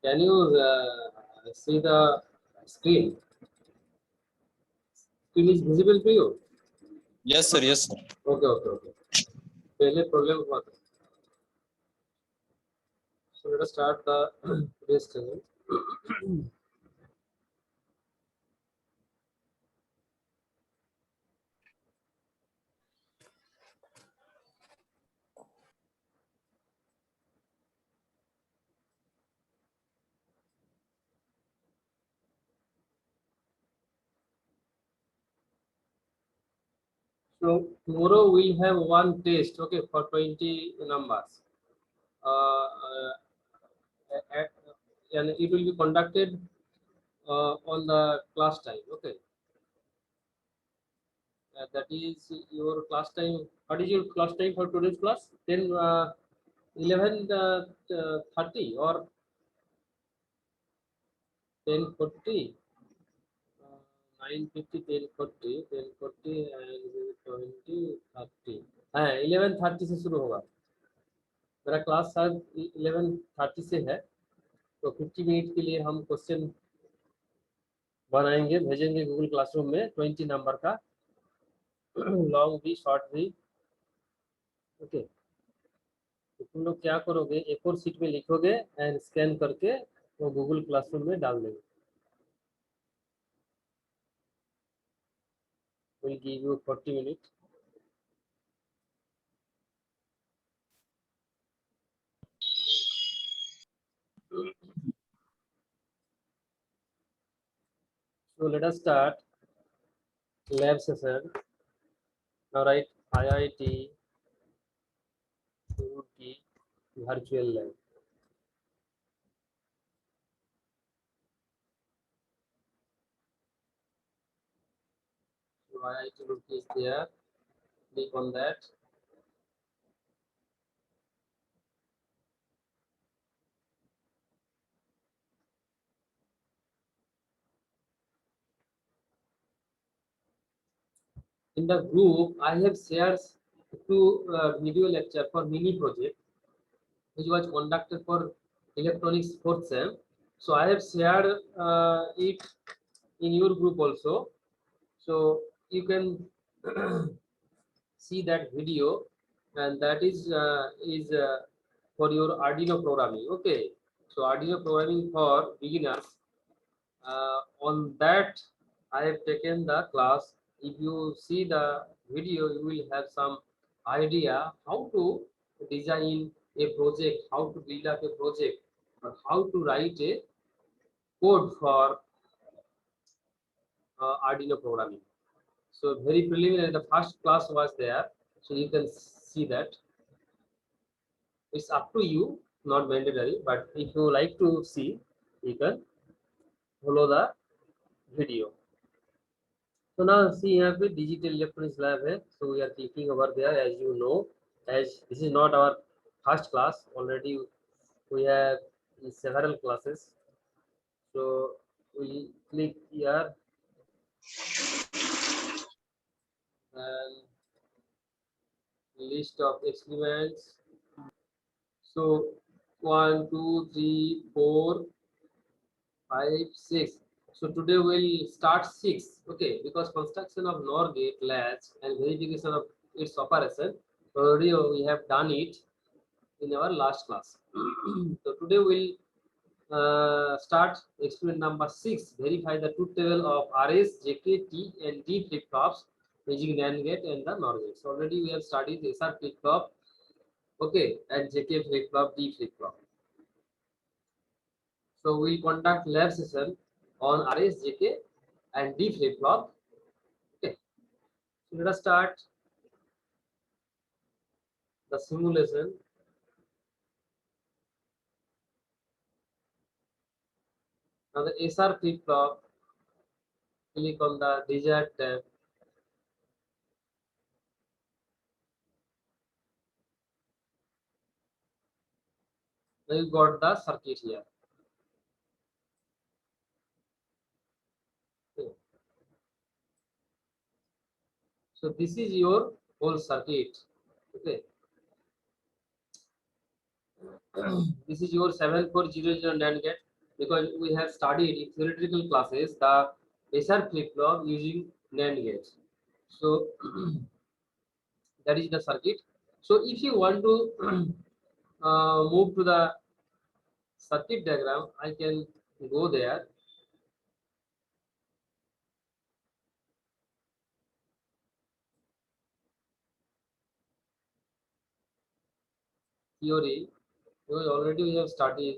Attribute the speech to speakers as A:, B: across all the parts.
A: Can you see the screen? Screen is visible to you?
B: Yes, sir. Yes, sir.
A: Okay. पहले problem हुआ था. So let us start the today's session. So tomorrow we'll have one test, okay, for 20 numbers. And it will be conducted on the class time, okay. That is your class time. What is your class time for today's class? 10, 11:30 or 10:40? 9:50, 10:40, 10:40 and 20, 30. हाँ 11:30 से शुरू होगा. मेरा class शायद 11:30 से है, तो 50 minute के लिए हम क्वेश्चन बनाएंगे, भेजेंगे गूगल क्लासरूम में 20 नंबर का, लॉन्ग भी शॉर्ट भी, ओके. तो तुम लोग क्या करोगे, एक और सीट में लिखोगे एंड स्कैन करके वो गूगल क्लासरूम में डाल देंगे. Will give you 40 minute. So let us start lab session. Now write IIT Roorkee virtual lab. So IIT Roorkee is there. Click on that. In the group, I have shared two video lecture for mini project, which was conducted for electronics fourth sem. So I have shared it in your group also. So you can see that video, and that is for your Arduino programming. Okay, so Arduino programming for beginners. On that, I have taken the class. If you see the video, you will have some idea how to design a project, how to build up a project, or how to write a code for Arduino programming. So very preliminary, the first class was there, so you can see that. It's up to you, not mandatory, but if you like to see, you can follow the video. So now see यहाँ पे digital electronics lab है, so we are clicking over there. As you know, as this is not our first class, already we have several classes, so we click here and list of experiments. So 1, 2, 3, 4, 5, 6. So today we'll start 6, okay, because construction of NOR gate, latch and verification of its operation, already we have done it in our last class. So today we'll start experiment number 6, verify the truth table of RS, JK, T and D flip-flops using NAND gate and the NOR gate. So already we have studied SR flip-flop, okay, and JK flip-flop, D flip-flop. So we'll conduct lab session on RS, JK and D flip-flop. Okay. So let us start the simulation. Now the SR flip-flop, click on the desired tab. Now you got the circuit here. Okay. So this is your whole circuit. Okay. This is your 7400 NAND gate, because we have studied in theoretical classes the SR flip flop using NAND gates. So that is the circuit. So if you want to move to the circuit diagram, I can go there. Theory, because already we have studied.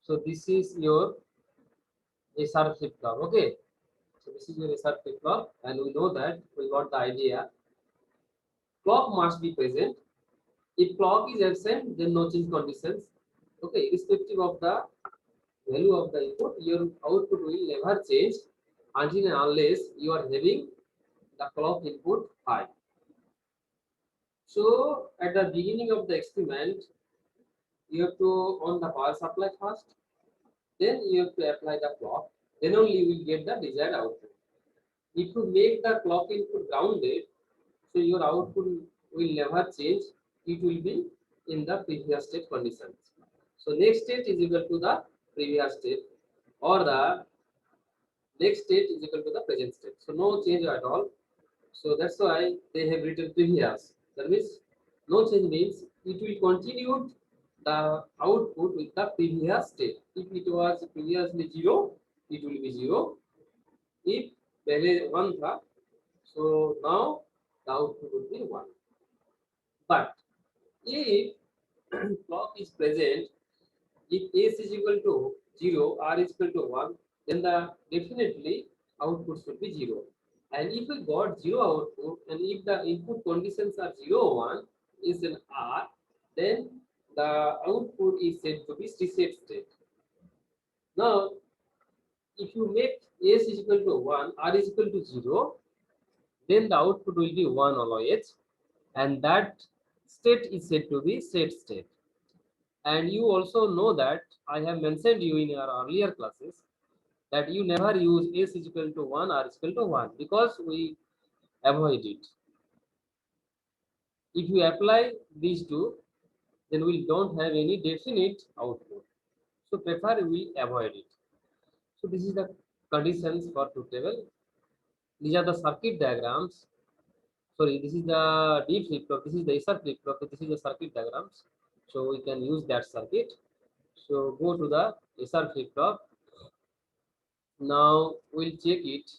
A: So this is your SR flip flop. Okay. So this is your SR flip flop, and we know that we got the idea. Clock must be present. If clock is absent, then no change conditions. Okay, irrespective of the value of the input, your output will never change until and unless you are having the clock input high. So at the beginning of the experiment, you have to on the power supply first, then you have to apply the clock, then only you will get the desired output. If you make the clock input grounded, so your output will never change, it will be in the previous state conditions. So next state is equal to the previous state, or the next state is equal to the present state. So no change at all. So that's why they have written previous. That means no change means it will continue the output with the previous state. If it was previously 0, it will be 0. If पहले 1 था, so now the output would be 1. But if clock is present, if S is equal to 0, R is equal to 1, then the definitely output should be 0. And if we got 0 output, and if the input conditions are 0, 1 is an R, then the output is said to be reset state. Now, if you make S is equal to 1, R is equal to 0, then the output will be 1 always, and that state is said to be set state. And you also know that I have mentioned you in your earlier classes that you never use S is equal to 1 or is equal to 1 because we avoid it. If you apply these two, then we don't have any definite output. So prefer we avoid it. So this is the conditions for truth table. These are the circuit diagrams. Sorry, this is the D flip flop. This is the SR flip flop. This is the circuit diagrams. So we can use that circuit. So go to the SR flip flop. Now we'll check it.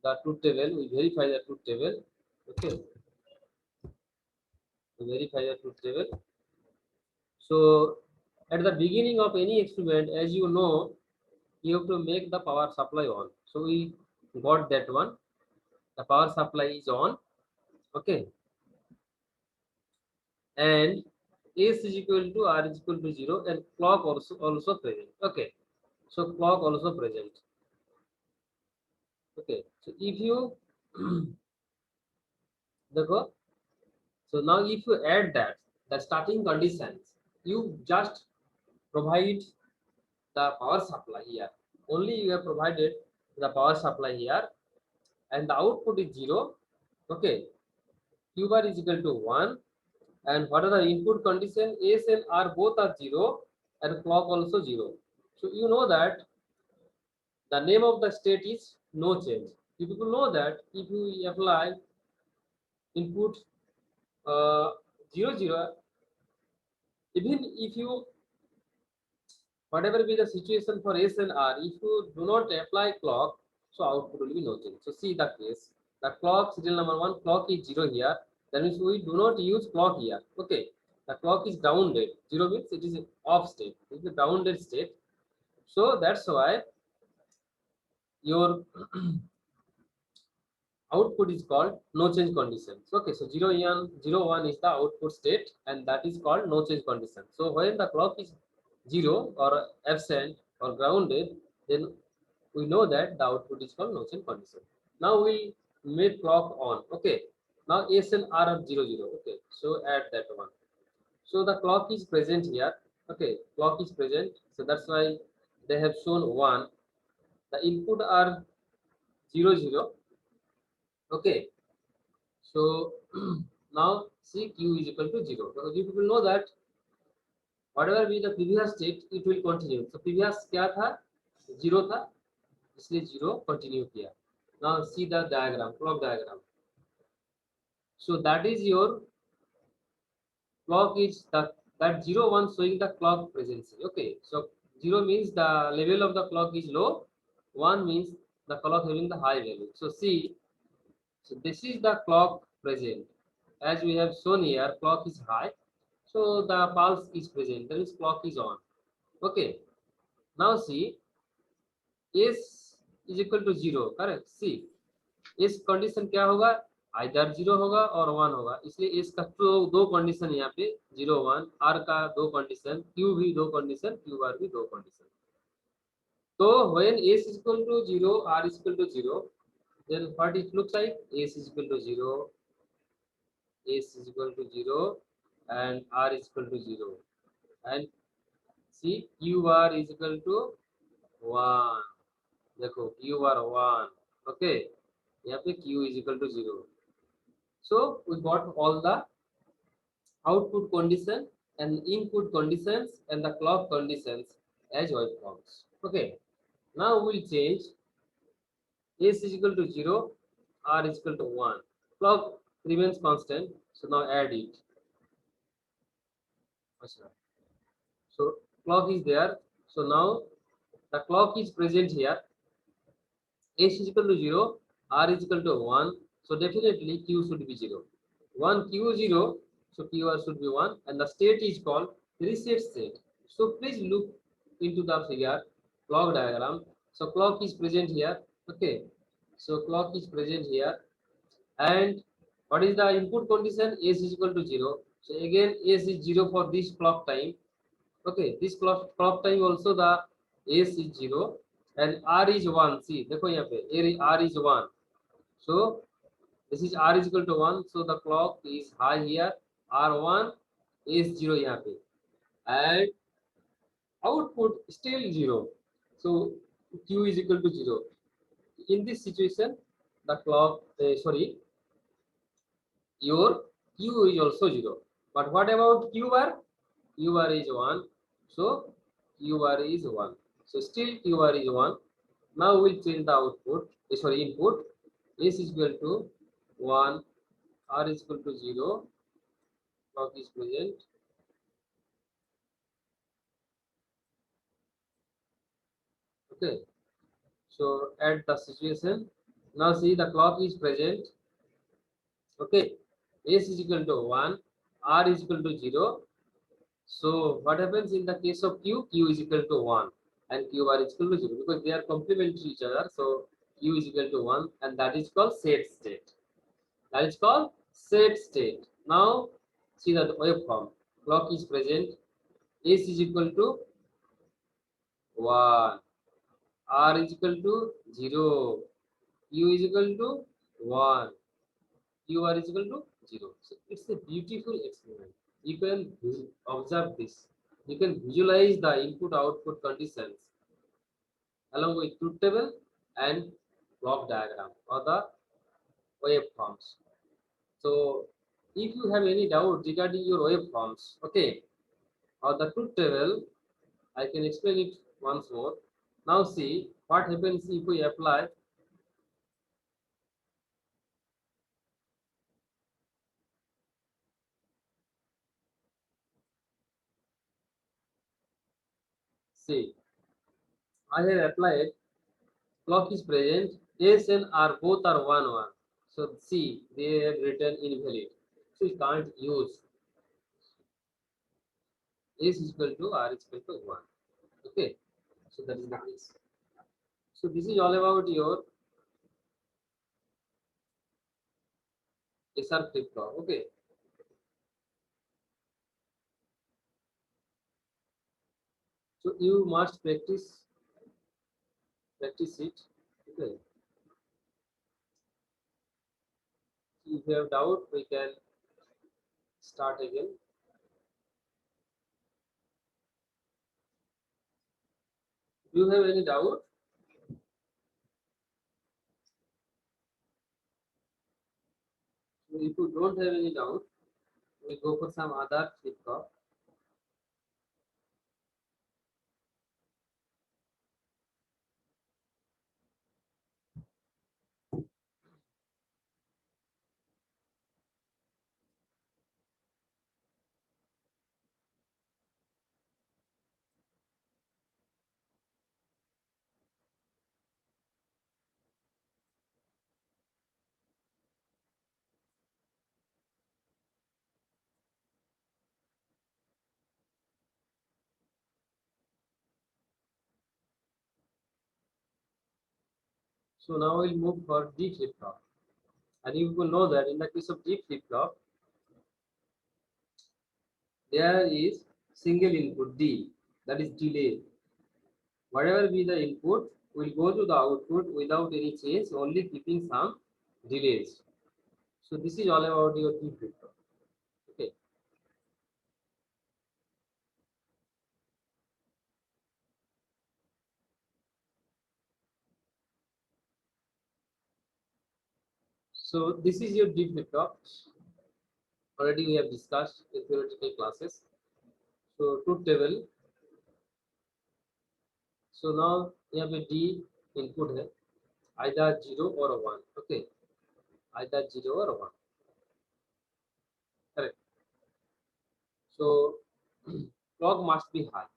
A: The truth table. We verify the truth table. Okay. We verify the truth table. So at the beginning of any experiment, as you know, you have to make the power supply on. So we got that one. The power supply is on. Okay. And S is equal to R is equal to 0, and clock also present. Okay. So clock also present. Okay. So if you the so now if you add that the starting conditions, you just provide the power supply here. Only you have provided the power supply here, and the output is 0. Okay. Q bar is equal to 1, and what are the input condition? S and R both are 0, and clock also 0. So you know that the name of the state is no change. You people know that if you apply input 0 0, even if you whatever be the situation for S and R, if you do not apply clock, so output will be no change. So see the case. The clock serial number 1 clock is 0 here. That means we do not use clock here. Okay. The clock is grounded. 0 means it is off state. It is a grounded state. So that's why your output is called no change conditions. Okay, so 0 and 0 1 is the output state, and that is called no change condition. So when the clock is 0 or absent or grounded, then we know that the output is called no change condition. Now we make clock on. Okay, now S and R are 0 0. Okay, So add that one. So the clock is present here. Okay, clock is present. So that's why they have shown 1. The input are 0, 0. Okay, so now see q is equal to 0. Because you people know that whatever be the previous state, it will continue. So previous क्या था? 0 था, इसलिए 0 continue किया. Now see the diagram, clock diagram. So that is your clock is that 0, 1 showing the clock presence. Okay, so 0 means the level of the clock is low, 1 means the clock having the high value. So see, so this is the clock present. As we have shown here, clock is high, so the pulse is present, that means clock is on. Okay, now see, s is equal to 0, correct? See, इस condition क्या होगा, either 0 होगा और 1 होगा, इसलिए इसका दो condition यहाँ पे 0, 1, आर का दो कंडीशन, क्यू भी दो कंडीशन, क्यू आर भी दो कंडीशन. तो when s is equal to 0, r is equal to 0, then what it looks like, s is equal to 0, s is equal to 0, and r is equal to 0, and see q r is equal to 1. देखो q r 1. Okay, यहाँ पे q is equal to 0. So we got all the output condition and input conditions and the clock conditions as waveforms. Okay, now we'll change s is equal to 0, r is equal to 1. Clock remains constant, so now add it. So clock is there, so now the clock is present here. S is equal to 0, r is equal to 1, so definitely q should be 0. 1 q 0, so qr should be 1, and the state is called reset state. So please look into the figure, clock diagram. So clock is present here. Okay, so clock is present here, and what is the input condition? S is equal to 0. So again s is 0 for this clock time. Okay, this clock time also the s is 0 and r is 1. See, देखो यहाँ पे r is 1. So this is r is equal to 1. So the clock is high here. R1 is 0 यहाँ पे, and output still 0. So q is equal to 0. In this situation, the clock sorry, your q is also 0. But what about q bar? Q bar is 1. So q bar is 1. So still q bar is 1. Now we'll change the output, sorry, input. S is equal to 1, R is equal to 0, clock is present. Okay, so add the situation. Now see the clock is present. Okay, S is equal to 1, R is equal to 0. So what happens in the case of Q? Q is equal to 1 and Q bar is equal to 0 because they are complementary to each other. So Q is equal to 1, and that is called set state. That is called set state. Now see the waveform. Clock is present. S is equal to 1. R is equal to 0. Q is equal to 1. Q R is equal to 0. So it's a beautiful experiment. You can observe this. You can visualize the input output conditions along with truth table and block diagram or the waveforms. So if you have any doubt regarding your waveforms, okay, or the truth table, I can explain it once more. Now see what happens if we apply see I have applied clock is present, S and R both are 1 1. So see they have written invalid. So you can't use S is equal to R is equal to 1. Okay, so that is the case. So this is all about your SR flip flop. Okay. So you must practice it. Okay. If you have doubt, we can start again. Do you have any doubt? If you don't have any doubt, we go for some other flip-flop. So now we'll move for D flip-flop. And you will know that in the case of D flip-flop, there is single input D, that is delay. Whatever be the input will go to the output without any change, only keeping some delays. So this is all about your D flip-flop. Okay. So this is your D flip-flop. Already we have discussed in theoretical classes. So truth table. So now यहाँ पे D input है, either 0 or 1. Okay, either 0 or 1. Correct. So clock must be high.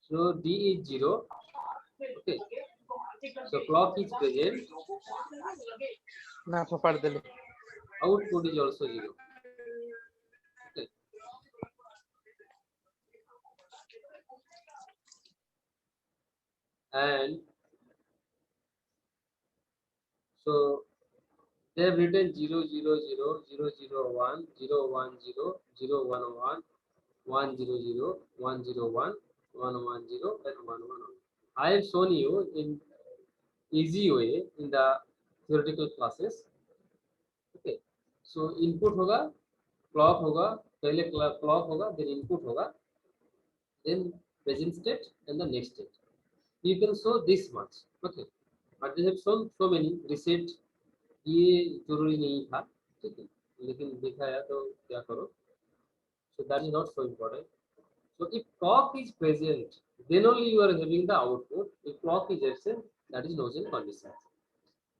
A: So D is 0. Okay. So clock is present. Output is also 0. Okay. And so they have written 0, 0, 0, 0, 0, 1, 0, 1, 0, 0, 1, 1, 1, 0, 0, 1, 0, 1, 1, 1, 0, and 1, 1, 1. I have shown you in easy way in the theoretical classes. Okay. So input होगा, clock होगा, पहले clock होगा, then input होगा, then present state and the next state. You can show this much. Okay. But they have shown so many reset. ये जरूरी नहीं था, ठीक है, लेकिन दिखाया तो क्या करो. So that is not so important. So if clock is present, then only you are having the output. If clock is absent, that is no change condition.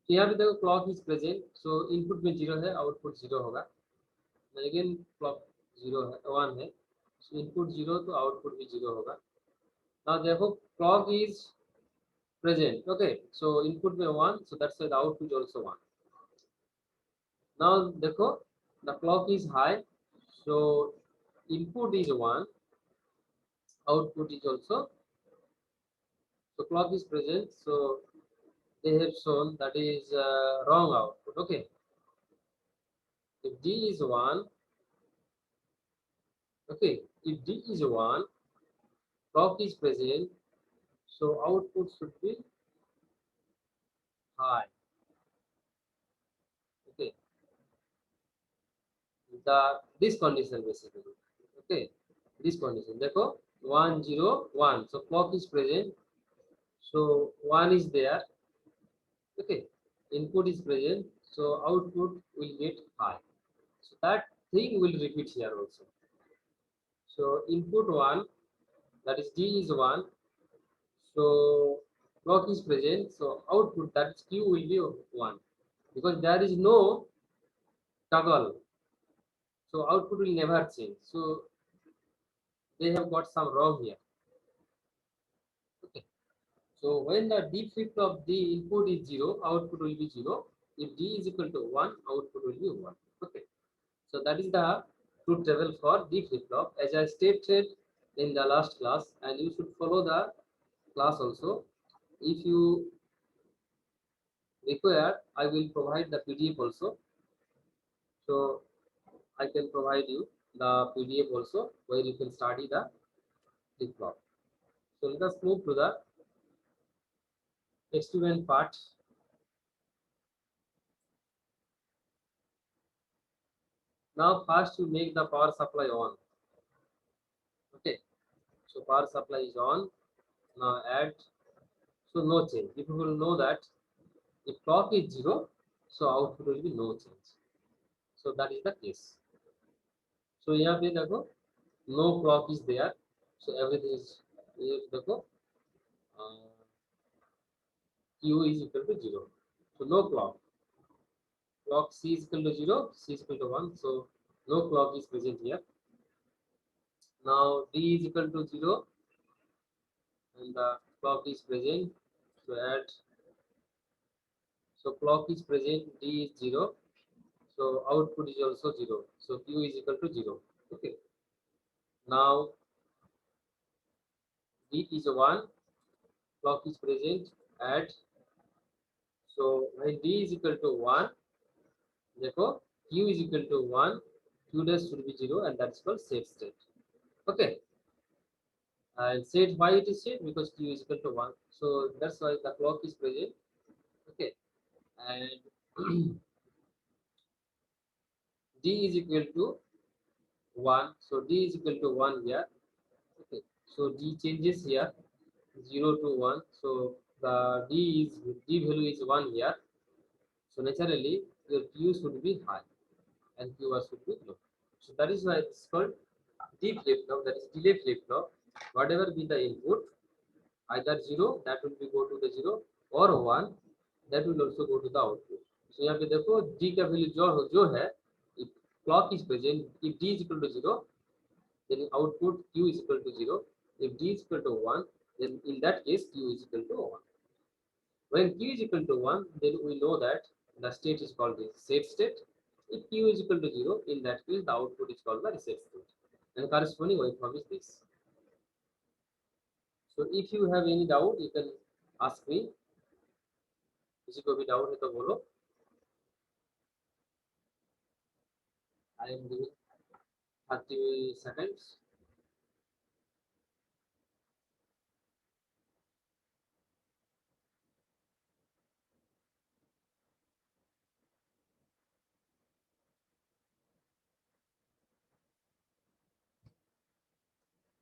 A: So यहाँ पे देखो clock is present, so input में 0 है, output 0 होगा. Again clock 0 है, 1 है, so input 0 तो output भी 0 होगा. Now देखो clock is present. Okay, so input में 1, so that's why the output is also 1. Now देखो the clock is high, so input is 1, output is also, so clock is present, so they have shown that is wrong output. Okay, if D is 1, okay, if D is 1, clock is present, so output should be high. Okay, this condition basically. Okay, this condition देखो 1 0 1, so clock is present, so 1 is there. Okay, input is present, so output will get high, so that thing will repeat here also. So input 1, that is D is 1, so clock is present, so output, that is Q, will be 1, because there is no toggle, so output will never change. So they have got some wrong here. Okay, so when the D flip-flop, the input is 0, output will be 0. If D is equal to 1, output will be 1. Okay, so that is the truth table for D flip-flop, as I stated in the last class, and you should follow the class also. If you require, I will provide the PDF also. So I can provide you the PDF also, where you can study the flip-flop. So let us move to the experiment part. Now first you make the power supply on. Okay, so power supply is on. Now add, so no change. If you will know that if clock is 0, so output will be no change. So that is the case. So यहाँ पे देखो no clock is there, so everything is, ये देखो Q is equal to 0. So no clock. Clock C is equal to 0, C is equal to 1. So no clock is present here. Now D is equal to 0 and the clock is present. So add, so clock is present, D is 0. So output is also 0. So Q is equal to 0. Okay. Now D is 1, clock is present, add. So when D is equal to 1, therefore Q is equal to 1, Q dash should be 0, and that's called safe state. Okay. And set, why it is set? Because Q is equal to 1. So that's why the clock is present. Okay. And D is equal to 1. So D is equal to 1 here. Okay. So D changes here 0 to 1. So the D value is 1 here. So naturally your Q should be high and QR should be low. So that is why it's called D flip flop, that is delay flip flop. Whatever be the input, either 0 that will be go to the 0 or 1 that will also go to the output. So यहाँ पे देखो D का value जो है, if clock is present, if D is equal to 0, then output Q is equal to 0. If D is equal to 1, then in that case Q is equal to 1. When Q is equal to 1, then we know that the state is called the safe state. If Q is equal to 0, in that case the output is called the reset state. And corresponding waveform is this. So if you have any doubt, you can ask me. किसी को भी doubt है तो बोलो. I am giving 30 seconds.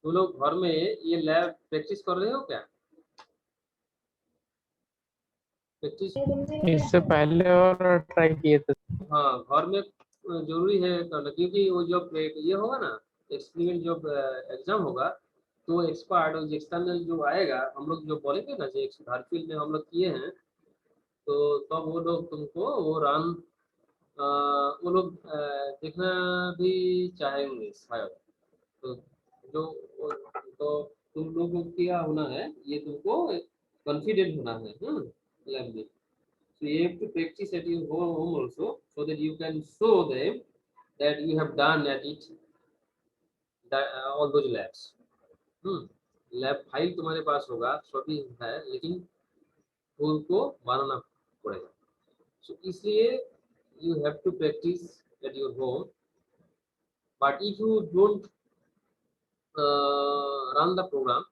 A: तुम लोग घर में ये लैब प्रैक्टिस कर रहे हो क्या? प्रैक्टिस
C: इससे पहले और ट्राई किए थे।
A: हाँ, घर में जरूरी है करना, क्योंकि वो जब ये होगा ना एक्सपेरिमेंट, जब एग्जाम होगा तो एक्सपर्ट और एक्सटर्नल जो आएगा, हम लोग जो बोलेंगे ना जो हर फील्ड में हम लोग किए हैं, तो तब वो लोग तुमको वो रन वो लोग देखना भी चाहेंगे शायद। तो जो तो तुम लोगों को क्या होना है, ये तुमको कॉन्फिडेंट होना है लैब में। So you have to practice at your home also, so that you can show them that you have done at it that, all those labs. Lab file तुम्हारे पास होगा, सभी है, लेकिन उनको बनाना पड़ेगा। So इसलिए you have to practice at your home. But if you don't run the program,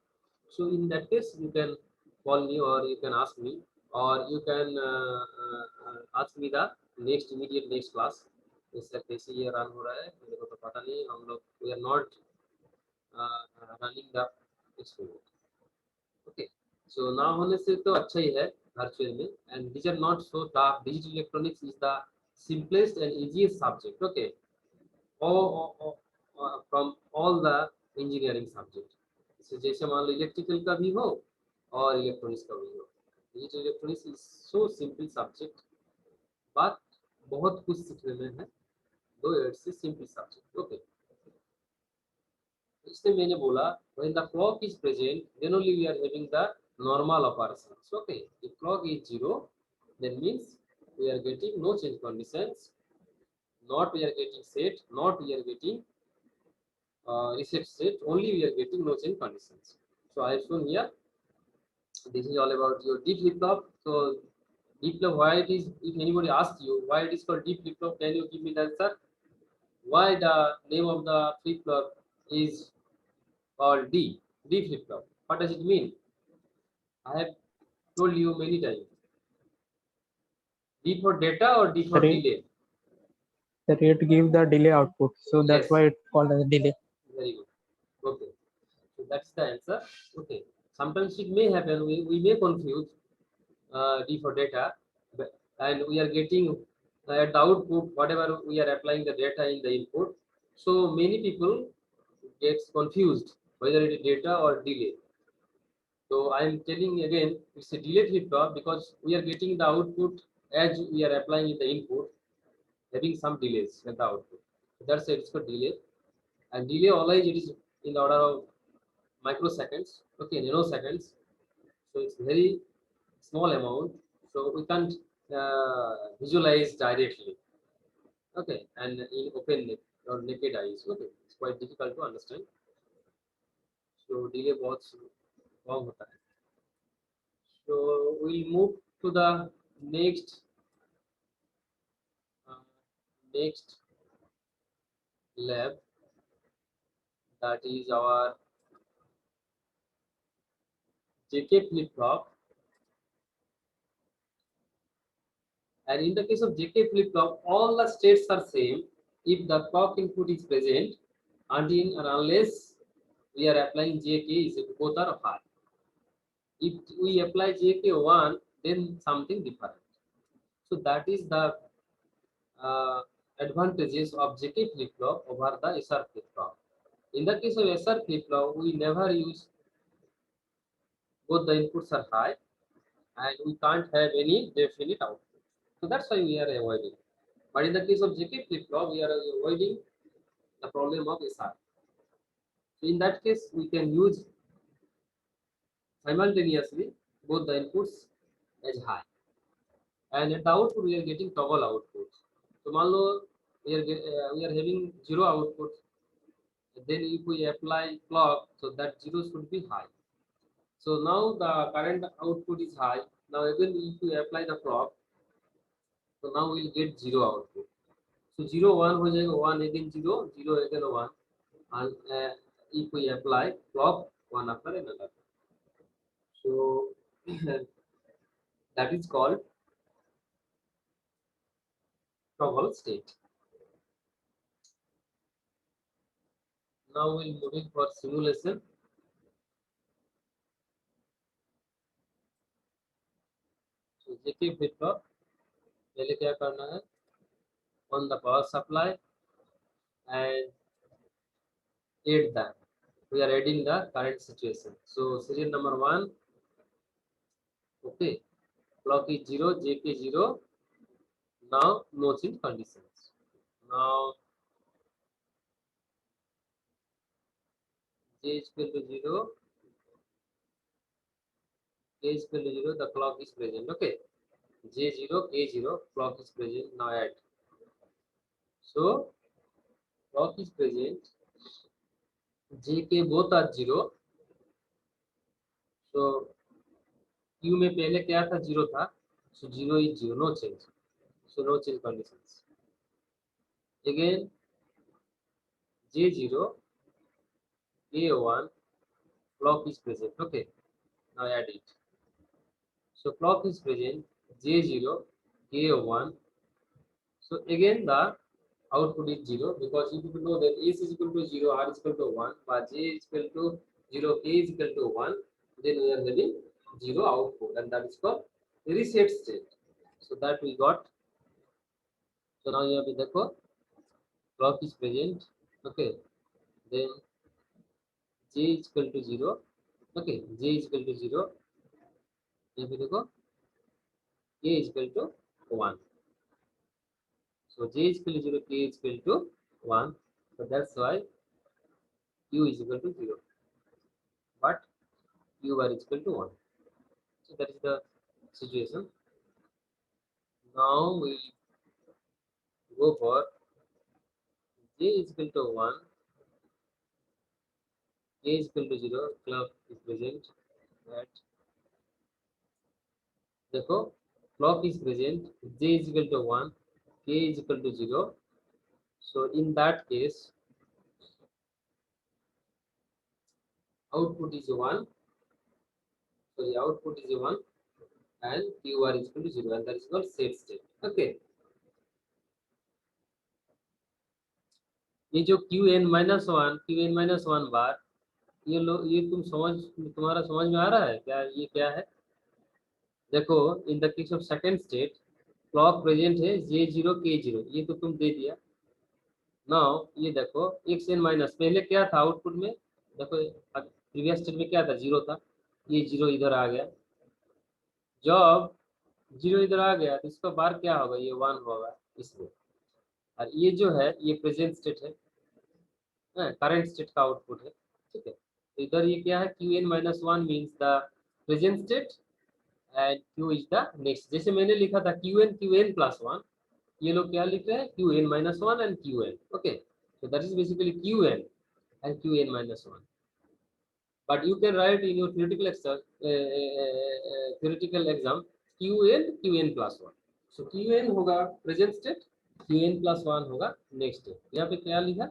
A: so in that case you can call me or you can ask me, or you can ask me the next immediate next class. Sir कैसे ये run हो रहा है, मेरे को तो पता नहीं, हम लोग we are not running the experiment. Okay, so now होने से तो अच्छा ही है virtual में, and these are not so tough. Digital electronics is the simplest and easiest subject. Okay, from all the engineering subject. So जैसे मान लो electrical का भी हो और इलेक्ट्रॉनिक्स का भी हो, digital electronics is so simple subject, बात बहुत कुछ सीखने में है, 2 ईयर से सिंपल सब्जेक्ट। ओके, इसलिए मैंने बोला when the clock is present, then only we are having the normal operations. Okay, if clock is 0, then means we are getting no change conditions, not we are getting set, not we are getting reset state, only we are getting no change conditions. So I have shown here, this is all about your D flip flop. So D flip, why it is, if anybody asks you why it is called D flip flop, can you give me the answer? Why the name of the flip flop is called D flip flop? What does it mean? I have told you many times. D for data or D for
C: Sorry?
A: delay?
C: the rate give the delay output, so that's
A: Yes.
C: why it's called as a delay.
A: Very good. Okay. So that's the answer. Okay. Sometimes it may happen. We may confuse D for data, and we are getting at the output whatever we are applying the data in the input. So many people gets confused whether it is data or delay. So I am telling again, it's a delay flip flop because we are getting the output as we are applying in the input, having some delays at the output. That's it. It's for delay, and delay always it is in the order of microseconds, okay, nanoseconds. So it's very small amount, so we can't visualize directly, okay, and in open or naked eyes, okay, it's quite difficult to understand. So delay बहुत long होता है. So we'll move to the next uh, next lab, that is our JK flip flop. And in the case of JK flip flop, all the states are same if the clock input is present until and unless we are applying JK is both are high. If we apply JK1, then something different. So that is the advantages of JK flip flop over the SR flip flop. In the case of SR flip flop, we never use both the inputs are high and we can't have any definite output. So that's why we are avoiding. But in the case of JK flip flop, we are avoiding the problem of SR. So in that case, we can use simultaneously both the inputs as high. And at the output, we are getting toggle output. So मान लो we are having zero output. Then if we apply clock, so that zero should be high. So now the current output is high. Now again if we apply the clock, so now we'll get zero output. So 0 1 हो जाएगा, 1 again 0, 0 again 1, and if we apply clock one after another, so that is called toggle state. Now we'll moving for simulation. So JK flip flop, पहले क्या करना है, on the power supply and add that. We are adding the current situation. So serial number 1, okay, clock is 0, JK 0. Now no change conditions. Now J is equal to 0, K is equal to 0, the clock is present. Okay, J 0, K 0, clock is present. Now add. So clock is present, J K both are 0. So Q में पहले क्या था, 0 था. So 0 is 0, no change. So no change conditions. Again J 0, K 1, clock is present. Okay, now add it. So clock is present, J 0, K 1. So again the output is 0 because if you know that S is equal to 0, R is equal to 1, but J is equal to 0, K is equal to 1, then we are getting 0 output, and that is called reset state. So that we got. So now you have the clock is present. Okay, then J is equal to 0. Okay, J is equal to 0. यहाँ पे देखो K is equal to 1. So J is equal to 0, K is equal to 1. So that's why Q is equal to 0. But Q bar is equal to 1. So that is the situation. Now we go for J is equal to 1, K is equal to 0, clock is present at, देखो clock is present, J is equal to 1, K is equal to 0. So in that case, output is 1. So the output is 1 and Q bar is equal to 0, and that is called set state. Okay. ये जो Qn-1 बार, ये तुम्हारा समझ में आ रहा है क्या, ये क्या है? देखो, in the case of second state clock present है J0 K0, ये तो तुम दे दिया। नाउ ये देखो Xn- पहले क्या था आउटपुट में, देखो प्रीवियस स्टेट में क्या था, 0 था, ये 0 इधर आ गया। जब 0 इधर आ गया तो इसका बार क्या होगा, ये 1 होगा इसमें। और ये जो है ये प्रेजेंट स्टेट है, करंट स्टेट का आउटपुट है, ठीक है। तो इधर ये क्या है, Qn-1 means the present state and Q is the next. जैसे मैंने लिखा था Qn+1, ये लोग क्या लिख रहे हैं, Qn-1 and Qn, okay. So that is basically Qn and Qn-1. But you can write in your theoretical exam Qn+1. So Qn होगा present state, Qn+1 होगा next state। यहाँ पे क्या लिखा,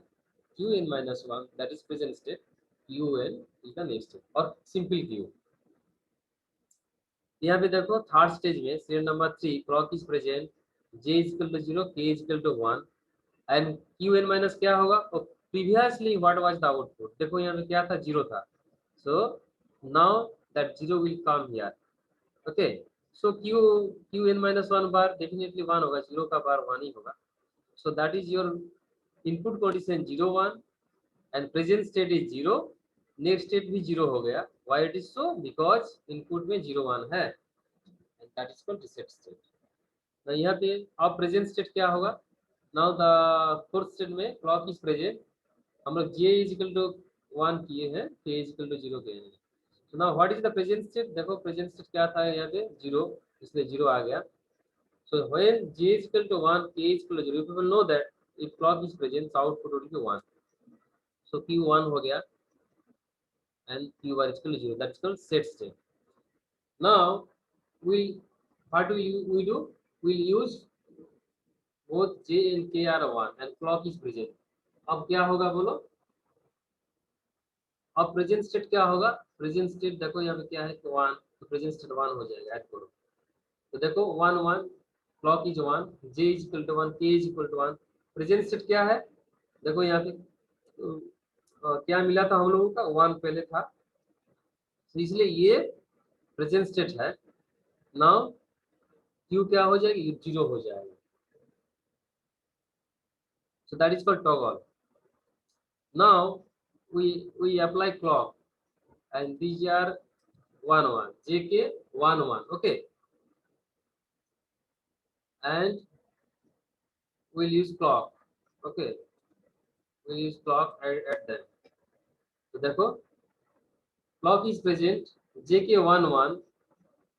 A: Qn-1 that is present state, Qn is the next state, और simple Q। यहाँ पे देखो थर्ड स्टेज में serial number 3 clock is present, J is equal to 0, K is equal to 1 and Qn minus क्या होगा, और previously what was the output, देखो यहाँ पे क्या था, 0 था। So now that 0 will come here, okay. So Qn-1 bar definitely 1 होगा, 0 का बार 1 ही होगा। So that is your input condition 0 1 and present state is 0, next state भी 0 हो गया। Why it is so, because input में 0 1 है and that is called reset state. तो यहाँ पे अब प्रेजेंट स्टेट क्या होगा, नाउ द फोर्थ स्टेट में क्लॉक इज प्रेजेंट, हम लोग J इज इक्वल टू 1 किए हैं, K इज इक्वल टू 0 किए हैं। तो now what is the present state, देखो प्रेजेंट स्टेट क्या था यहाँ पे, 0, इसलिए 0 आ गया। So when J is equal to 1, K is equal to 0, people know that if clock is present output will be 1। So Q1 हो गया and Q1 is equal to 0, that's called set state। Now we what we do, we'll use both J and K are 1 and clock is present। अब क्या होगा बोलो, अब present state क्या होगा, present state देखो यहाँ पे क्या है, 1, तो प्रेजेंट स्टेट 1 हो जाएगा, ऐड करो। तो देखो 1 1, clock is 1, J is equal to 1, K is equal to 1। Present state क्या है, देखो यहाँ पे क्या मिला था हम लोगों का, 1 पहले था, तो इसलिए ये प्रेजेंट स्टेट है। नाउ Q क्या हो जाएगी, 0 हो जाएगा। So that is called toggle। Now we apply clock and these are 1 1, JK 1 1, okay, and we'll use clock, okay, we'll use clock at them। तो देखो clock is present, JK 1 1,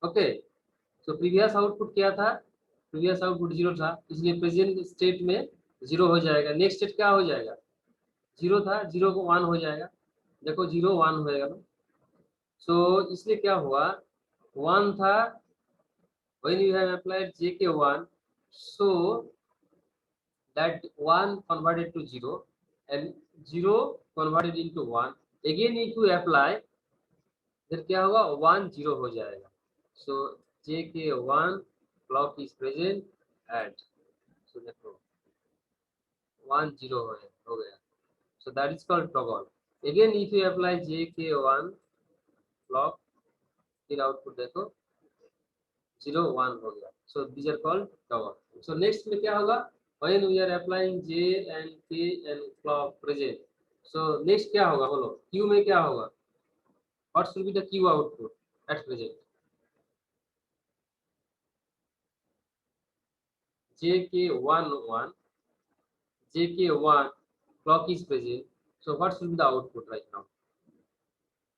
A: okay। तो previous output क्या था, previous output 0 था, इसलिए present state में 0 हो जाएगा। नेक्स्ट स्टेट क्या हो जाएगा, 0 था, 0 को 1 हो जाएगा, देखो 0 1 हो जाएगा ना। सो इसलिए क्या हुआ, 1 था, when you have applied JK1, so that 1 converted to 0 and 0 converted into 1, again if you apply, फिर क्या होगा, 1 0 हो जाएगा। so JK1 clock is present at, so देखो 1 0 हो गया, so that is called toggle। again if you apply JK1 clock, फिर output देखो 0 1 हो गया, so these are called toggle। so next में क्या होगा, when we are applying J and K and clock present, so next क्या होगा बोलो, Q में क्या होगा, what should be the Q output at present, JK1 1, JK1 clock is present, so what should be the output right now,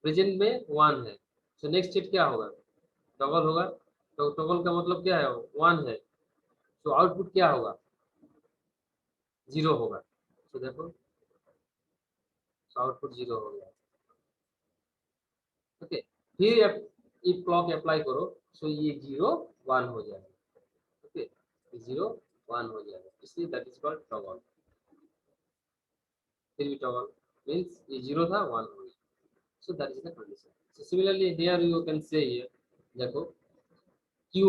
A: present में 1 है, so next state क्या होगा, टॉगल होगा। तो टॉगल का मतलब क्या है, 1 है, so आउटपुट क्या होगा, 0 होगा। so देखो आउटपुट 0 हो गया, ओके। फिर if क्लॉक अप्लाई करो, सो ये 0 1 हो जाएगा, ओके, 0 1 हो जाएगा, इसलिए दैट इज कॉल्ड टॉगल। फिर भी टॉगल मींस ये 0 था 1 हो गया, so that is the condition. So similarly here you can say here, देखो Q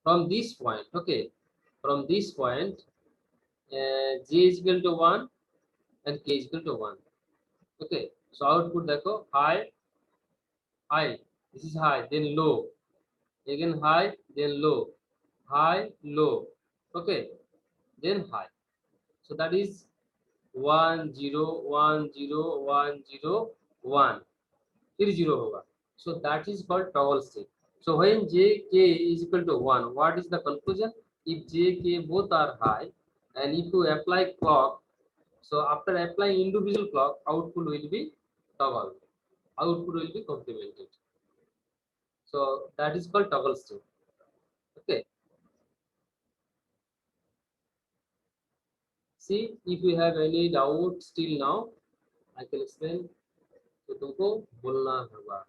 A: from this point, okay, from this point J is equal to 1 and K is equal to 1. Okay, so output देखो high, high, this is high, then low, again high, then low, high, low, okay, then high. So that is 1 0 1 0 1 0 1, फिर 0 होगा. So that is called toggle state. So when J K is equal to 1, what is the conclusion? If J K both are high and if you apply clock, so after applying individual clock, output will be toggle. Output will be complemented. So that is called toggle state. Okay. See, if you have any doubt still now, I can explain. तो तुमको बोलना होगा,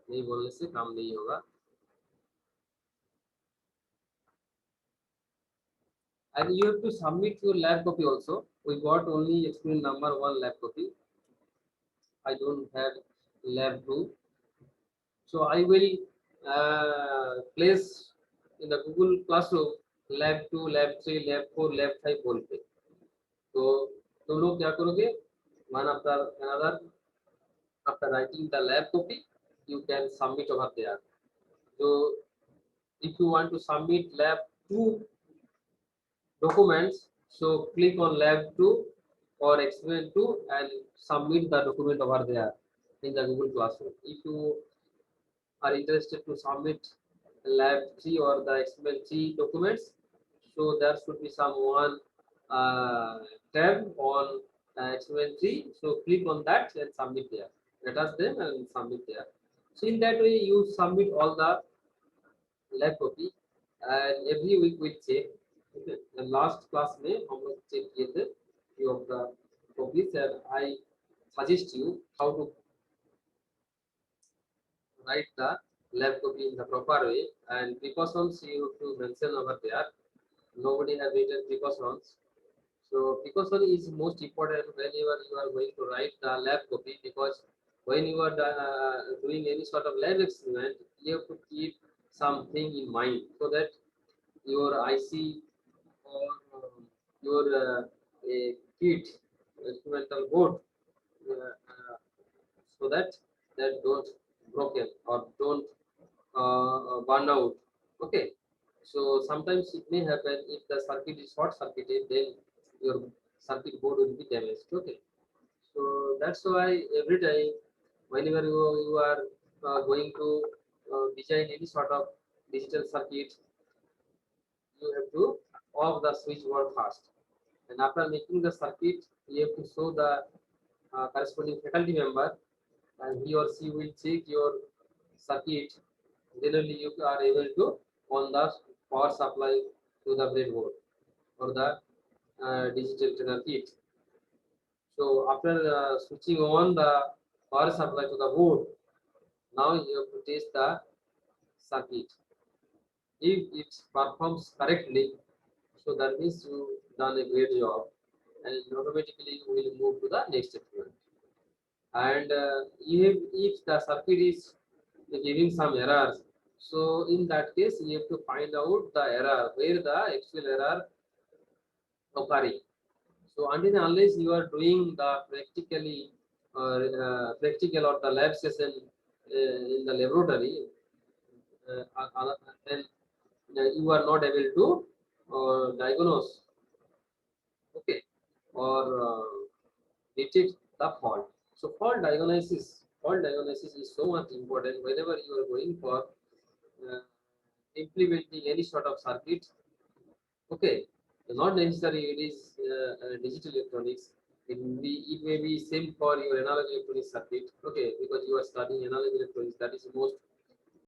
A: नहीं बोलने से काम नहीं होगा. And you have to submit your lab copy also. We got only experiment number 1 lab copy. I don't have lab 2. So I will place in the Google Classroom lab 2, lab 3, lab 4, lab 5 बोल के. तो तुम लोग क्या करोगे? One after another, after writing the lab copy, you can submit over there. So if you want to submit lab 2 documents, so click on lab 2 or experiment 2 and submit the document over there in the Google Classroom. If you are interested to submit lab 3 or the experiment 3 documents, so there should be some one tab on experiment 3. So click on that and submit there. Let us them and submit there. So in that way you submit all the lab copy and every week we check. Okay. The last class में हम लोग check किए थे few of the copies and I suggest you how to write the lab copy in the proper way, and precautions you have to mention over there. Nobody has written precautions. So precaution is most important whenever you are going to write the lab copy, because when you are doing any sort of lab experiment, you have to keep something in mind so that your IC or your kit, experimental board, so that don't broken or don't burn out. Okay. So sometimes it may happen if the circuit is short circuited, then your circuit board will be damaged. Okay. So that's why every time whenever you are going to design any sort of digital circuit, you have to off the switch board first. And after making the circuit, you have to show the corresponding faculty member, and he or she will check your circuit. Then only you are able to on the power supply to the breadboard or the digital tuner kit. So after switching on the power supply to the board, now you have to test the circuit. If it performs correctly, so that means you done a great job, and automatically you will move to the next experiment. And if the circuit is giving some errors, so in that case you have to find out the error, where the actual error occurring. So until and unless you are doing the practical or the lab session in the laboratory, then you are not able to diagnose, okay, or detect the fault. So fault diagnosis is so much important whenever you are going for implementing any sort of circuit. Okay, not necessarily it is digital electronics. It may be same for your analog electronics circuit. Okay, because you are studying analog electronics, that is most